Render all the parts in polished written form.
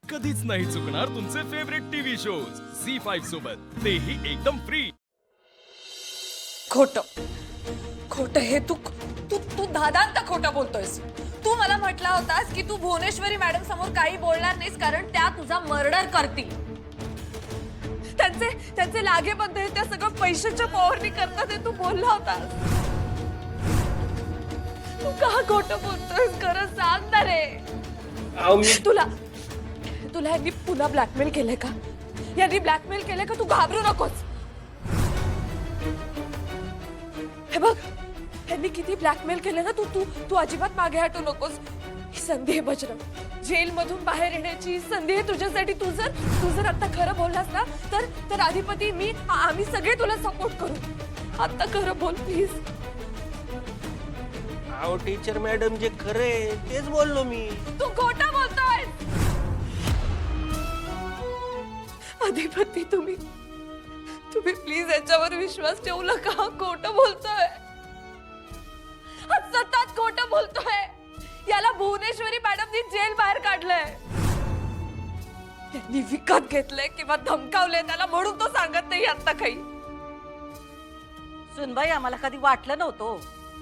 कधीच नाही चुकणार तुमचे फेवरेट टीव्ही शोज झी5 सोबत, तेही एकदम फ्री. खोट खोट हे तू तू तू दादांत खोटं बोलतोयस. तू मला म्हटला होतास की तू भुवनेश्वरी मॅडम समोर काही बोलणार नाहीस कारण त्या तुझा मर्डर करतील. त्यांचे लागेबंद त्या सगळं पैशाच्या पॉवरनी करतात हे तू बोलला होतास. तू का खोटं बोलतोयस खरं सांग ना रे. तुला यांनी पुन्हा ब्लॅकमेल केलंय का? यांनी ब्लॅकमेल केलंय का? तू घाबरू नकोस. हे बघ यांनी किती ब्लॅकमेल केलं ना, तू तू तू अजिबात मागे हटू नकोस. ही संधी आहे बजरंग, जेल मधून बाहेर येण्याची संधी आहे तुझ्यासाठी. तू जर आता खरं बोललास ना तर अधिपती मी आम्ही सगळे तुला सपोर्ट करू. आता खरं बोल प्लीज. अहो टीचर मॅडम जे खरे तेच बोललो मी. तू खोटं बोलतोय. अधिपती तुम्ही प्लीज याच्यावर विश्वास ठेवू नका. खोटं बोलतोय, सतत खोटं बोलतोय. याला भुवनेश्वरी मॅडमनी जेल बाहेर काढलंय. त्यांनी विकत घेतलंय किंवा धमकावलंय त्याला, म्हणून तो सांगत नाही आता काही. सुनबाई, आम्हाला कधी वाटलं नव्हतं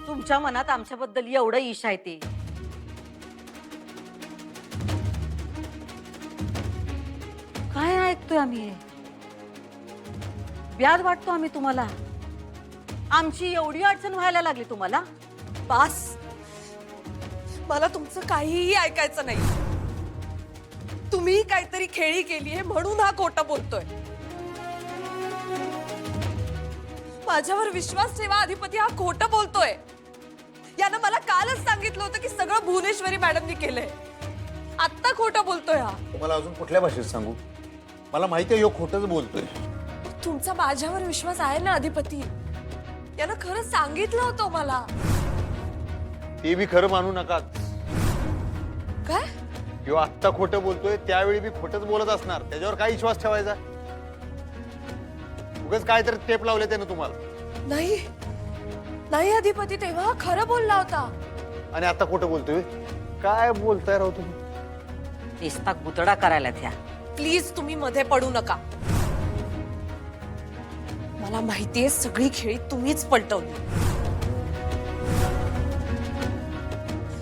तुमच्या मनात आमच्याबद्दल एवढं ईश आहे ते. काय ऐकतोय आम्ही? व्याज वाटतो आम्ही तुम्हाला? आमची एवढी अडचण व्हायला लागली तुम्हाला? बास, मला तुमचं काहीही ऐकायचं नाही. तुम्ही काहीतरी खेळी केलीये म्हणून हा खोटं बोलतोय. माझ्यावर विश्वास ठेवा अधिपती, हा खोटं बोलतोय. यानं मला कालच सांगितलं होतं की सगळं भुवनेश्वरी मॅडमनी केलंय. आत्ता खोटं बोलतोय हा. तुम्हाला अजून कुठल्या भाषेत सांगू? मला माहिती आहे ह्यो खोटंच बोलतोय. तुमचा माझ्यावर विश्वास आहे ना अधिपती? यानं खरं सांगितलं होतं मला. ते बी खरं मानू नका. काय? ह्यो आत्ता खोटं बोलतोय, त्यावेळी बी खोटंच बोलत असणार. त्याच्यावर काय विश्वास ठेवायचा? उगाच काय तर टेप लावले त्यानं तुम्हाला. नाही अधिपती, तेव्हा खरं बोलला होता. आणि आता खोटं बोलतोय? काय बोलताय राव तुम्ही? निस्ता गुतडा करायला त्या. प्लीज तुम्ही मध्ये पडू नका. मला माहितीये सगळी खेळी तुम्हीच पलटवली.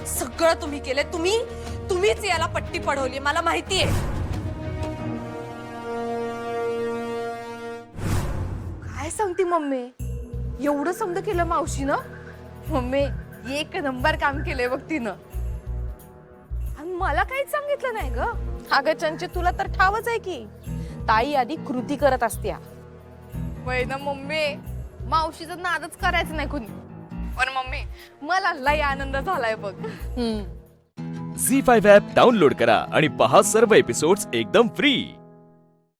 सगळं तुम्ही केले. तुम्हीच याला पट्टी पडवली, मला माहितीये. काय सांगते मम्मी? एवढं समज केलं मावशीनं? मम्मी एक नंबर काम केलंय बघ तिनं. आणि मला काहीच सांगितलं नाही ग. अगं चंचे, तुला तर ठावच आहे की ताई आधी कृती करत असत्या. वय ना मम्मी, मावशीचं नादच करायचं नाही कुणी. पण मम्मी मला लय आनंद झालाय बघ. झी5 ॲप डाउनलोड करा आणि पहा सर्व एपिसोड्स एकदम फ्री.